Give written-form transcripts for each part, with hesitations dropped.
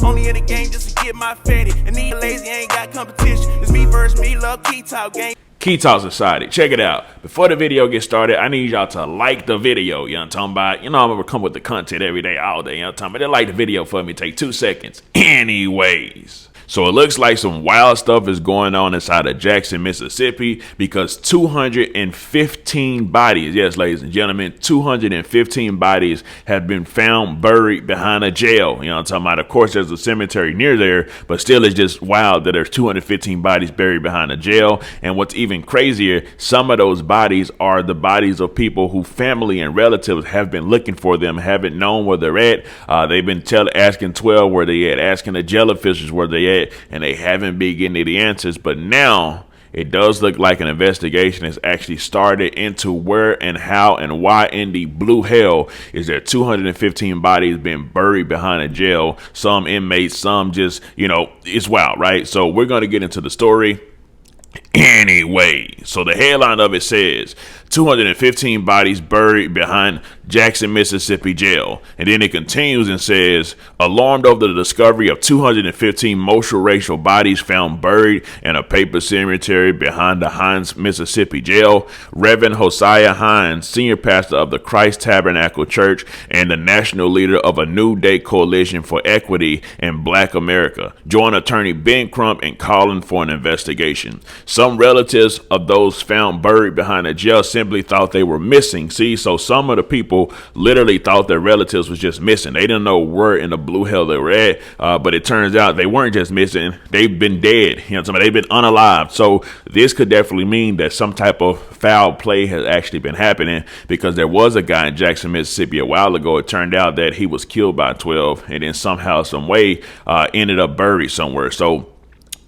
Only in the game just to get my fatty. And these lazy ain't got competition. It's me versus me, love Key Talk game. Key Talk Society, check it out. Before the video gets started, I need y'all to like the video. You know what I'm talking about? You know I'm gonna come with the content every day, all day. You know what I'm talking about? Then like the video for me, take 2 seconds. Anyways. So it looks like some wild stuff is going on inside of Jackson, Mississippi, because 215 bodies, yes, ladies and gentlemen, 215 bodies have been found buried behind a jail. You know what I'm talking about? Of course, there's a cemetery near there, but still it's just wild that there's 215 bodies buried behind a jail. And what's even crazier, some of those bodies are the bodies of people who family and relatives have been looking for them, haven't known where they're at. They've been asking 12 where they at, asking the jail officials where they at, and they haven't been getting the answers. But now it does look like an investigation has actually started into where and how and why in the blue hell is there 215 bodies being buried behind a jail. Some inmates, some just, you know, it's wild, right? So we're going to get into the story. Anyway, so the headline of it says 215 bodies buried behind Jackson, Mississippi jail. And then it continues and says, alarmed over the discovery of 215 multiracial bodies found buried in a paper cemetery behind the Hines, Mississippi jail, Reverend Hosea Hines, senior pastor of the Christ Tabernacle Church and the national leader of a New Day Coalition for Equity in Black America, joined attorney Ben Crump in calling for an investigation. Some relatives of those found buried behind a jail simply thought they were missing. See, so some of the people literally thought their relatives was just missing. They didn't know where in the blue hell they were at, but it turns out they weren't just missing. They've been dead. You know what I'm saying? They've been unalived. So this could definitely mean that some type of foul play has actually been happening, because there was a guy in Jackson, Mississippi a while ago. It turned out that he was killed by 12 and then somehow, some way ended up buried somewhere. So,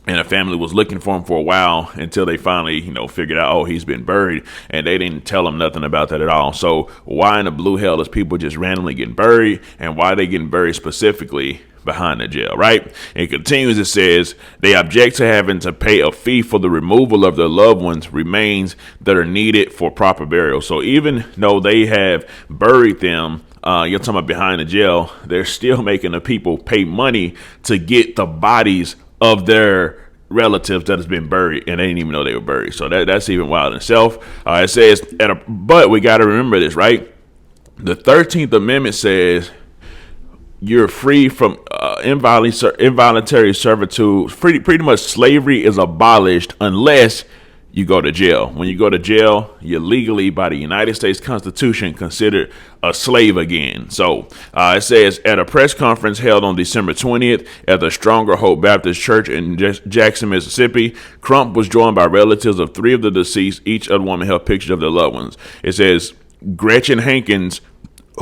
and the family was looking for him for a while until they finally, you know, figured out, oh, he's been buried, and they didn't tell him nothing about that at all. So why in the blue hell is people just randomly getting buried, and why are they getting buried specifically behind the jail, right? It continues, it says, they object to having to pay a fee for the removal of their loved ones' remains that are needed for proper burial. So even though they have buried them, you're talking about behind the jail, they're still making the people pay money to get the bodies of their relatives that has been buried, and they didn't even know they were buried. So that's even wild in itself. It says, but we got to remember this, right? The 13th Amendment says you're free from involuntary servitude. Pretty much slavery is abolished unless you go to jail. When you go to jail, you're legally, by the United States Constitution, considered a slave again. So it says, at a press conference held on December 20th at the Stronger Hope Baptist Church in Jackson, Mississippi, Crump was joined by relatives of 3 of the deceased. Each other woman held pictures of their loved ones. It says Gretchen Hankins,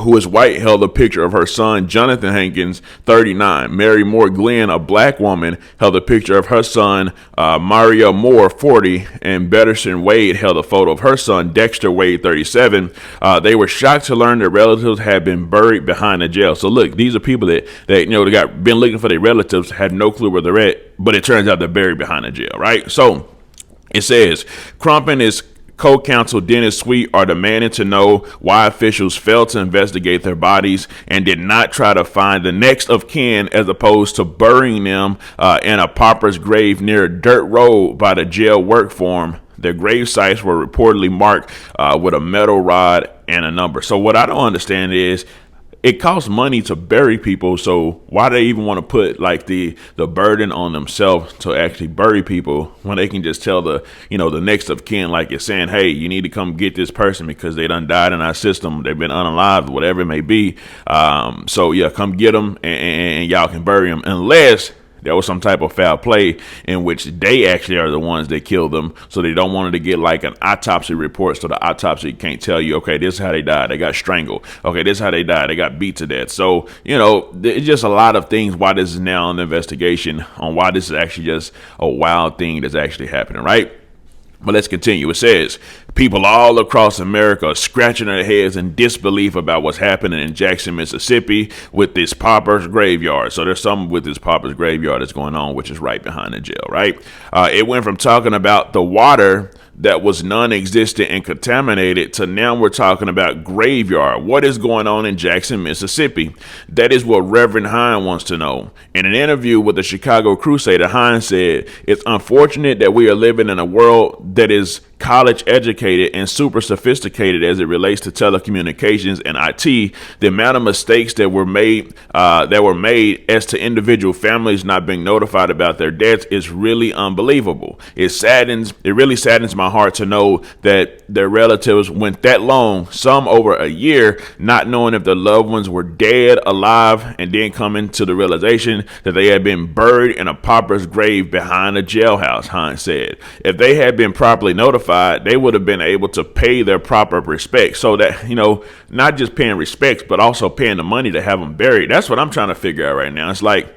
who is white, held a picture of her son, Jonathan Hankins, 39. Mary Moore Glenn, a black woman, held a picture of her son, Mario Moore, 40. And Betterson Wade held a photo of her son, Dexter Wade, 37. They were shocked to learn their relatives had been buried behind the jail. So look, these are people that you know, they been looking for their relatives, had no clue where they're at, but it turns out they're buried behind the jail, right? So it says, Crump and his co-counsel Dennis Sweet are demanding to know why officials failed to investigate their bodies and did not try to find the next of kin, as opposed to burying them in a pauper's grave near a dirt road by the jail work farm. Their grave sites were reportedly marked with a metal rod and a number. So what I don't understand is, it costs money to bury people, so why do they even want to put like the burden on themselves to actually bury people when they can just tell the next of kin, like it's saying, hey, you need to come get this person because they done died in our system, they've been unalived, whatever it may be. So yeah, come get them and y'all can bury them, unless there was some type of foul play in which they actually are the ones that killed them. So they don't want to get like an autopsy report. So the autopsy can't tell you, okay, this is how they died. They got strangled. Okay, this is how they died. They got beat to death. So, you know, it's just a lot of things why this is now an investigation on why this is actually just a wild thing that's actually happening, right? But let's continue. It says, people all across America are scratching their heads in disbelief about what's happening in Jackson, Mississippi with this pauper's graveyard. So there's something with this pauper's graveyard that's going on, which is right behind the jail, right? It went from talking about the water that was non-existent and contaminated to now we're talking about graveyard. What is going on in Jackson, Mississippi? That is what Reverend Hine wants to know. In an interview with the Chicago Crusader, Hine said, "It's unfortunate that we are living in a world that is college educated and super sophisticated as it relates to telecommunications and IT. The amount of mistakes that were made as to individual families not being notified about their deaths is really unbelievable. It really saddens my heart to know that their relatives went that long, some over a year, not knowing if their loved ones were dead, alive, and then coming to the realization that they had been buried in a pauper's grave behind a jailhouse," Hines said. "If they had been properly notified, they would have been able to pay their proper respects." So that, not just paying respects, but also paying the money to have them buried. That's what I'm trying to figure out right now. It's like,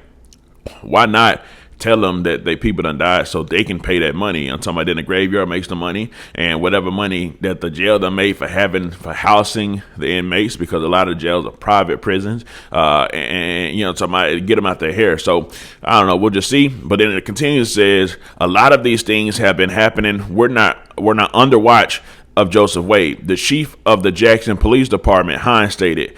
why not tell them that they people done died so they can pay that money? I'm talking about then the graveyard makes the money, and whatever money that the jail done made for housing the inmates, because a lot of jails are private prisons, and talking about get them out their hair. So I don't know, we'll just see. But then it continues, says a lot of these things have been happening. We're not under watch of Joseph Wade. The chief of the Jackson Police Department, Hines, stated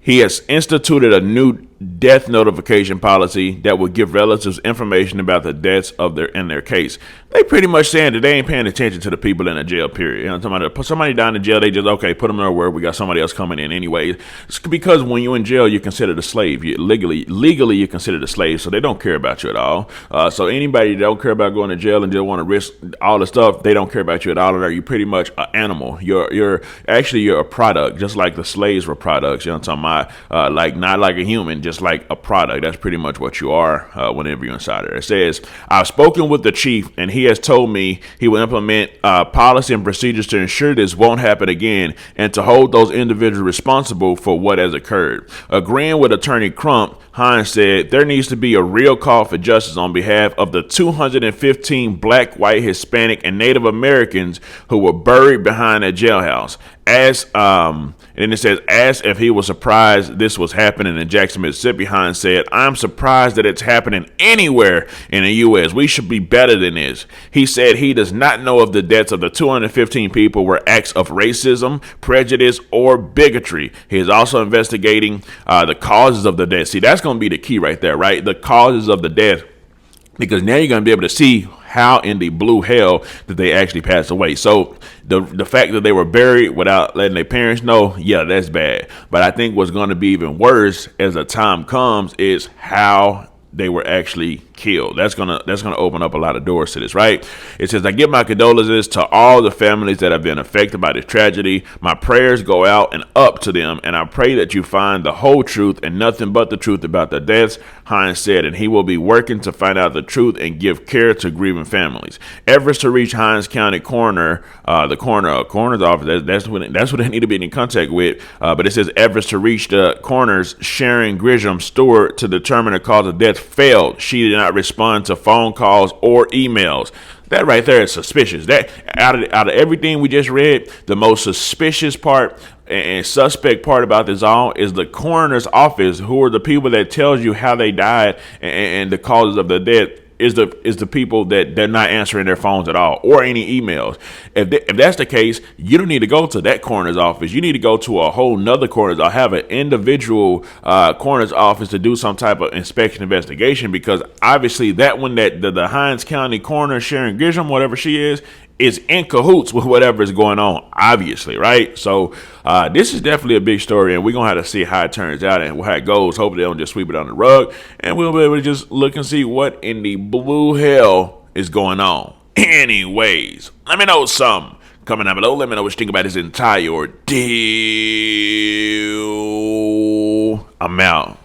he has instituted a new death notification policy that will give relatives information about the deaths of their case. They pretty much saying that they ain't paying attention to the people in the jail, period. Somebody down in jail, they just, okay, put them nowhere. We got somebody else coming in anyway. It's because when you're in jail, you're considered a slave. Legally, you're considered a slave, so they don't care about you at all. So anybody that don't care about going to jail and just want to risk all the stuff, they don't care about you at all. You're pretty much an animal. You're a product, just like the slaves were products. You know what I'm talking about? Like not like a human, just like a product. That's pretty much what you are whenever you're inside there. It says, "I've spoken with the chief and he has told me he will implement policy and procedures to ensure this won't happen again and to hold those individuals responsible for what has occurred." Agreeing with Attorney Crump, Hines said there needs to be a real call for justice on behalf of the 215 black, white, Hispanic, and Native Americans who were buried behind a jailhouse. And it says, asked if he was surprised this was happening in Jackson, Mississippi, Hines said, "I'm surprised that it's happening anywhere in the U.S. We should be better than this." He said he does not know if the deaths of the 215 people were acts of racism, prejudice, or bigotry. He is also investigating the causes of the death. See, that's going to be the key right there, right? The causes of the death. Because now you're going to be able to see how in the blue hell did they actually pass away. So the fact that they were buried without letting their parents know, yeah, that's bad. But I think what's going to be even worse as the time comes is how they were actually killed. That's gonna open up a lot of doors to this, right? It says, "I give my condolences to all the families that have been affected by this tragedy. My prayers go out and up to them, and I pray that you find the whole truth and nothing but the truth about the deaths," Hines said, and he will be working to find out the truth and give care to grieving families. Efforts to reach Hines County coroner's office, that's what they need to be in contact with. But it says efforts to reach the coroner's Sharon Grisham Stewart to determine the cause of death failed. She did not respond to phone calls or emails. That right there is suspicious. That out of everything we just read, the most suspicious part and suspect part about this all is the coroner's office, who are the people that tells you how they died and the causes of the death. Is the people that they're not answering their phones at all or any emails. If that's the case, you don't need to go to that coroner's office. You need to go to a whole nother coroner's or have an individual coroner's office to do some type of inspection investigation, because obviously that one that the Hines County coroner, Sharon Grisham, whatever she is in cahoots with whatever is going on, obviously, right? So this is definitely a big story, and we're going to have to see how it turns out and how it goes. Hopefully they don't just sweep it under the rug, and we'll be able to just look and see what in the blue hell is going on. Anyways, let me know something. Comment down below. Let me know what you think about this entire ordeal. I'm out.